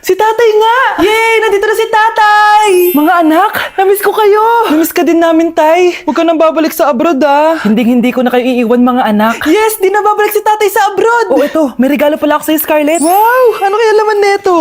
Si tatay nga! Yay! Nandito na si tatay! Mga anak, namiss ko kayo! Namiss ka din namin, tay. Huwag ka nang babalik sa abroad, ah. Hindi ko na kayo iiwan, mga anak. Yes! Di na babalik si tatay sa abroad! Oh, ito. May regalo pala ako sa'yo, Scarlett. Wow! Ano kaya laman neto?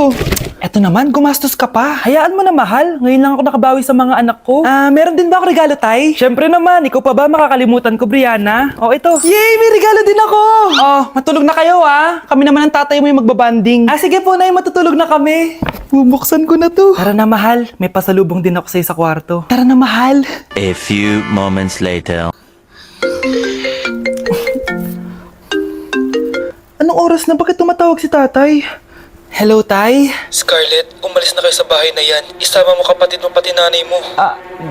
Eto naman, gumastos ka pa. Hayaan mo na, mahal. Ngayon lang ako nakabawi sa mga anak ko. Meron din ba ako regalo, tay? Syempre naman. Ikaw pa ba makakalimutan ko, Brianna? Oh, ito. Yay! May regalo din ako! Oh, matulog na kayo, ah. Kami naman ang tatay mo yung magbabanding. Sige po, nay. Matutulog na kami. Bubuksan ko na to. Tara na, mahal. May pasalubong din ako sa'yo sa kwarto. Tara na, mahal. A few moments later. Anong oras na? Bakit tumatawag si tatay? Hello, tay? Scarlett, umalis na kayo sa bahay na yan. Isama mo kapatid mo pati nanay mo.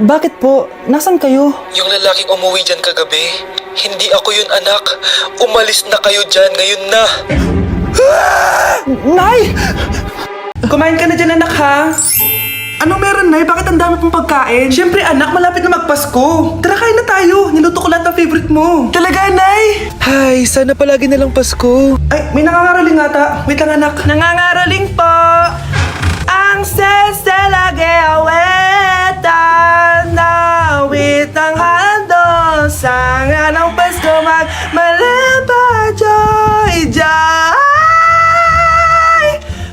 Bakit po? Nasaan kayo? Yung lalaking umuwi dyan kagabi, hindi ako yun anak. Umalis na kayo dyan ngayon na. Nay! Kumain ka na dyan, anak, ha? Anong meron, Nay? Bakit ang dami pong pagkain? Siyempre, anak, malapit na magpasko. Tara, kain na tayo. Niluto ko lahat ng favorite mo. Talaga, Nay? Hay, sana palagi na lang Pasko. Ay, may nangangaraling ata. Wait lang, anak. Nangangaraling po. Ang seselage awetan na witang handol sa nga ng Pasko magmalaba joy joy.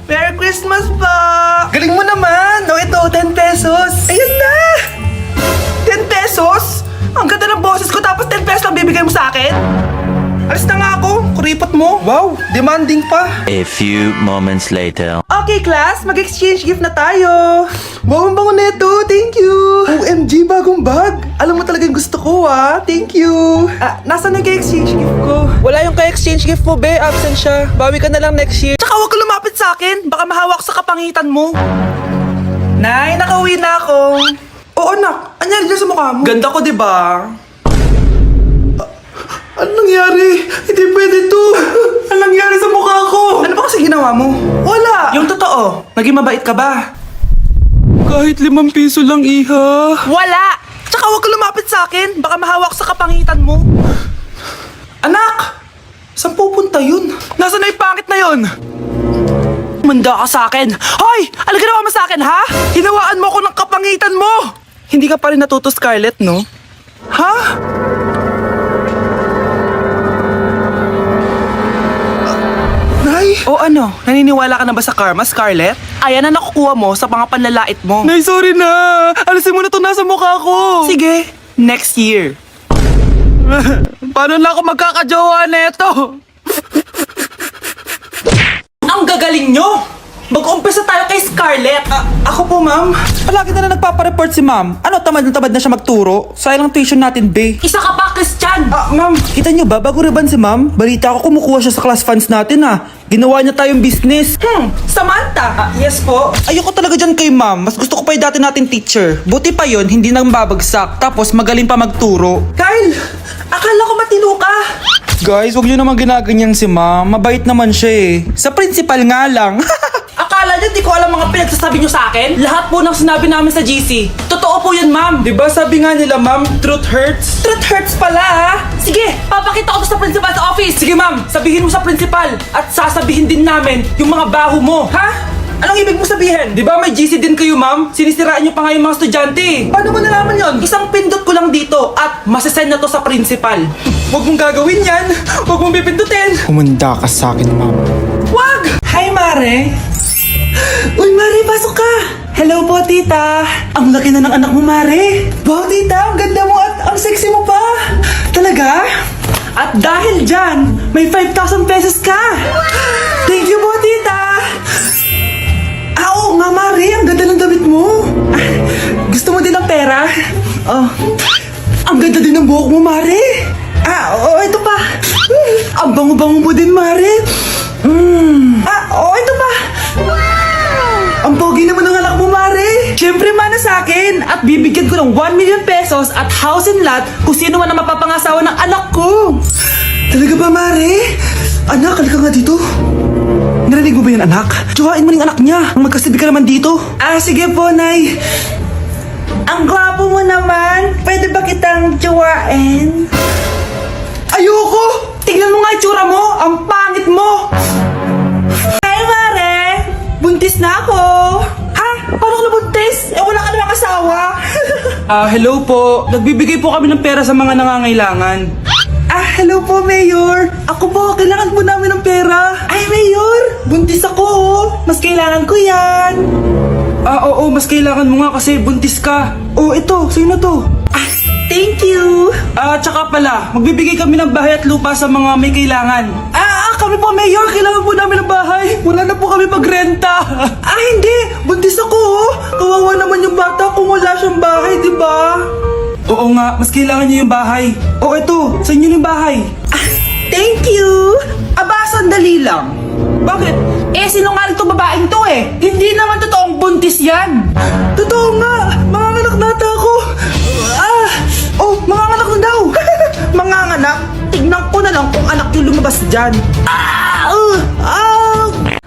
Merry Christmas po! Galing mo naman! No, ito, 10 pesos! Ayan na! 10 pesos? Ang ganda ng boses ko tapos 10 pesos lang bibigay mo sa akin? Alis na nga ako! Kuripot mo! Wow! Demanding pa! A few moments later. Okay, class! Mag-exchange gift na tayo! Wow, ang bango neto! Thank you! OMG, bagong bag! Alam mo talaga yung gusto ko, ah! Thank you! Nasaan yung ka-exchange gift ko? Wala yung ka-exchange gift mo, be. Absent siya. Bawi ka na lang next year. Tsaka huwag ka lumapit sa akin. Baka mahawak sa kapangitan mo. Nay, nakauwi na ako. Oo, anak. Anyari dyan sa mukha mo? Ganda ko, di ba? Ano nangyari? Hindi pwede to. Ano nangyari sa mukha ko? Ano ba kasi ginawa mo? Wala. Yung totoo, naging mabait ka ba? Kahit 5 piso lang, iha. Wala! Tsaka huwag ka lumapit sa akin. Baka mahawak sa kapangitan mo. Anak! Saan pupunta yun? Nasaan na yung pangit na yun? Manda ka sa akin. Hoy! Ano ginawa mo sa akin, ha? Hinawaan mo ako ng kapangitan mo! Hindi ka pa rin natuto, Scarlett, no? Ha? Nay? O ano? Naniniwala ka na ba sa karma, Scarlett? Ayan na nakukuha mo sa mga panlalait mo. Nay, sorry na! Alisin mo na to nasa mukha ko! Sige, next year. Paano na ako magkakajowa neto? Ang gagaling nyo! Mag-umpisa tayo kay Scarlett! Ako po, ma'am. Palagi na nagpapareport si ma'am. Ano, tamad na siya magturo? Sayang ang tuition natin, be. Isa ka pa, Christian! Ma'am, kita nyo ba? Bago riban si ma'am, balita ko kumukuha siya sa class funds natin, Ginawa niya tayong business. Samantha! Yes po. Ayoko talaga dyan kay ma'am. Mas gusto ko pa yung dati natin teacher. Buti pa yon, hindi nang babagsak. Tapos magaling pa magturo. Kyle! Akala ko matino ka! Guys, huwag nyo naman ginaganyan si ma'am. Mabait naman siya eh. Sa principal nga lang. Akala niyo di ko alam mga pinagsasabi niyo sa akin? Lahat po ng sinabi namin sa GC. Totoo po yun, ma'am. Diba sabi nga nila, ma'am, truth hurts? Truth hurts pala, ha? Sige, papakita ko to sa principal sa office. Sige, ma'am, sabihin mo sa principal. At sasabihin din namin yung mga baho mo. Ha? Anong ibig mo sabihin? Di ba may GC din kayo, ma'am? Sinisiraan niyo pa nga yung mga estudyante. Paano mo nalaman yon? Isang pindot ko lang dito at masasend na to sa principal. Huwag mong gagawin yan. Huwag mong pipindutin. Kumanda ka sa akin, ma'am. Wag! Hi, Mare. Uy, Mare, pasok ka. Hello po, tita. Ang laki na ng anak mo, Mare. Wow, tita, ang ganda mo at ang sexy mo pa. Talaga? At dahil dyan, may 5,000 pesos ka. Thank you po, tita. Oo nga, Mare, ang ganda ng damit mo. Gusto mo din ng pera? Oh. Ang ganda din ng buhok mo, Mare. Oo, ito pa. Ang bango-bango mo din, Mare. Oo, ito pa. Ang pogi naman ng anak mo, Mare. Siyempre, mana sa akin. At bibigyan ko ng 1 million pesos at house and lot kung sino man ang mapapangasawa ng anak ko. Talaga ba, Mare? Anak, halika nga dito. Narinig mo ba yun, anak? Tsuhain mo ng anak niya. Ang magkasibi ka naman dito. Sige po, Nay. Ang gwapo mo naman. Pwede ba kitang tsuhain? Ayoko! Tignan mo nga itsura mo. Ang pangit mo. Hi, Mare. buntis na ako! Ha? Paano ka nabuntis? Eh, wala ka namang asawa! Hello po. Nagbibigay po kami ng pera sa mga nangangailangan. Hello po, Mayor. Ako po, kailangan po namin ng pera. Ay, Mayor, buntis ako, oh. Mas kailangan ko yan. Oo, mas kailangan mo nga kasi buntis ka. Oh, ito, sa'yo na to. Thank you. Tsaka pala, magbibigay kami ng bahay at lupa sa mga may kailangan. Kami po, Mayor, kailangan po namin ng bahay. Wala na po kami magrenta. Hindi. Buntis ako, oh. Kawawa naman yung bata kung wala siyang bahay, di ba? Oo nga, mas kailangan niyo yung bahay. Oh, ito, sa inyo yung bahay. Thank you. Sandali lang. Bakit? Sinungaling tong babaeng to eh. Hindi naman totoong buntis yan. Totoo nga. Manganganak nata ako. Manganganak na daw. Manganganak? Tignan ko na lang kung anak yung lumabas dyan.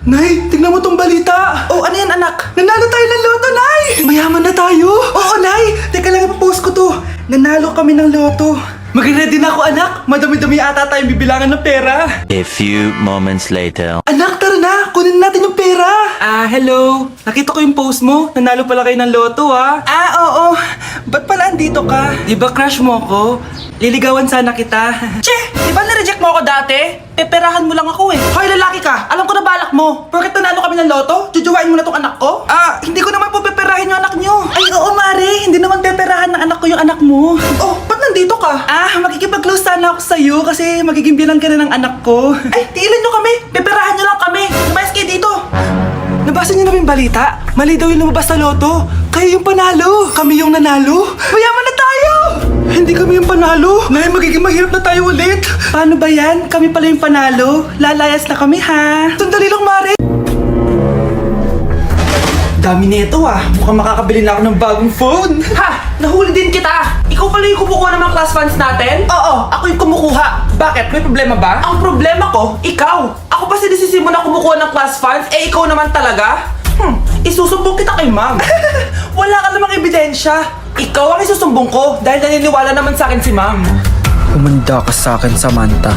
Nay, tignan mo tong balita. Ano yan, anak? Nanalo tayo ng loto, Nay! Mayaman na tayo? Oo, Nay! Teka lang, ipapost ko to. Nanalo kami ng loto. Mag-ready na ako, anak. Madami-dami ata tayong bibilangan ng pera. A few moments later. Anak, tara na! Kunin natin yung pera! Hello! Nakita ko yung post mo. Nanalo pala kayo ng loto, ha? Oo. Ba't pala andito ka? Di ba crush mo ako? Liligawan sana kita. Che! Di ba na-reject mo ako dati? Peperahan mo lang ako eh. Hoy, lalaki ka! Alam ko na balak mo. Porket nanalo kami ng loto, jujuwain mo na tong anak ko? Hindi ko naman po peperahin yung anak nyo. Ay, oo, Mare. Hindi naman peperahan ng anak ko yung anak mo. Ba't nandito ka? Makikipag-close sana ako sa'yo kasi magiging bilang ka na ng anak ko. Ay, tiilan nyo kami. Peperahan nyo lang kami. Lumayas kayo dito. Nabasa niyo na yung balita? Mali daw yung lumabas sa loto. Kayo yung panalo. Kami yung nanalo. Mayaman na tayo! Hindi kami yung panalo. Nay, magiging mahirap na tayo ulit. Paano ba yan? Kami pala yung panalo. Lalayas na kami, ha? Sandali lang, Mare. Dami nito, Mukhang makakabili na ako ng bagong phone. Ha! Nahuli din kita! Ikaw pala yung kumukuha ng mga class funds natin? Oo, ako yung kumukuha. Bakit? May problema ba? Ang problema ko, ikaw. Ako pa sinisisi mo na kumukuha ng class funds, ikaw naman talaga? Isusumbong kita kay ma'am. Wala ka namang ebidensya. Ikaw ang isusumbong ko dahil naniniwala naman sa akin si ma'am. Umanda ka sa akin, Samantha.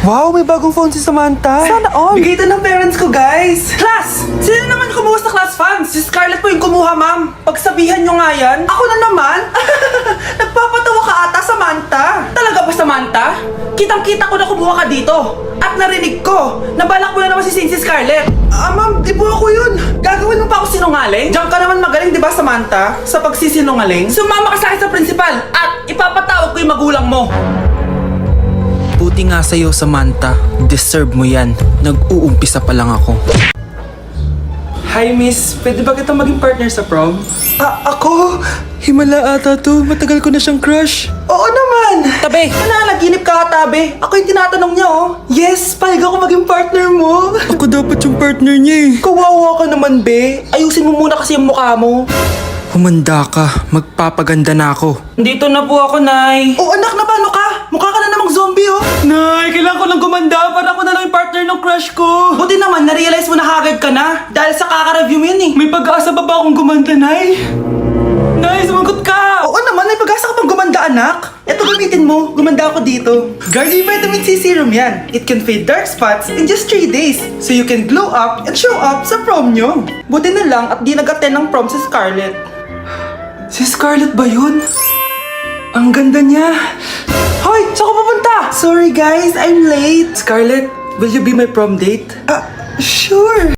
Wow, may bagong phone si Samantha. Sana all. Bigay ito ng parents ko, guys. Class! Sino naman kumuha sa class funds? Si Scarlett po yung kumuha, ma'am. Pagsabihan nyo nga yan. Ako na naman? Nagpapatawa ka ata, Samantha. Talaga ba, Samantha? Kitang-kita ko na kumuha ka dito. At narinig ko, nabalak mo na naman si Scarlett. Ma'am, di po ako yun. Gagawin mo pa ako sinungaling? Diyan ka naman magaling, di ba, Samantha? Sa pagsisinungaling? Sumama ka sa akin sa principal at ipapatawag ko yung magulang mo. Buti nga sa'yo, Samantha. Deserve mo yan. Nag-uumpisa pa lang ako. Hi, miss. Pwede ba kita maging partner sa prom? Ako? Himala ata to. Matagal ko na siyang crush. Oo naman. Tabi. Nananaginip ka, tabi. Ako yung tinatanong niya, oh. Yes, payag ako maging partner mo. Ako dapat yung partner niya eh. Kawawa ka naman, be. Ayusin mo muna kasi yung mukha mo. Humanda ka. Magpapaganda na ako. Dito na po ako, Nay. Oh, anak, na paano ka? Mukha ka na namang zombie, oh. Nay, kailangan ko lang gumanda para ako na lang yung partner ng crush ko. Buti naman, na-realize mo na haggard ka na. Dahil sa kaka-review mo yun, eh. May pag-asa ba akong gumanda, Nay? Nay, sumagot ka! Oo naman, may pag-asa ka pang gumanda, anak. Ito gamitin mo, gumanda ako dito. Garnier Vitamin C Serum yan. It can fade dark spots in just 3 days. So you can glow up and show up sa prom nyo. Buti na lang at di nag-attend ng prom si Scarlett. Si Scarlett ba yun? Ang ganda niya. Hoy, saan ka pupunta? Sorry guys, I'm late. Scarlett, will you be my prom date? Sure.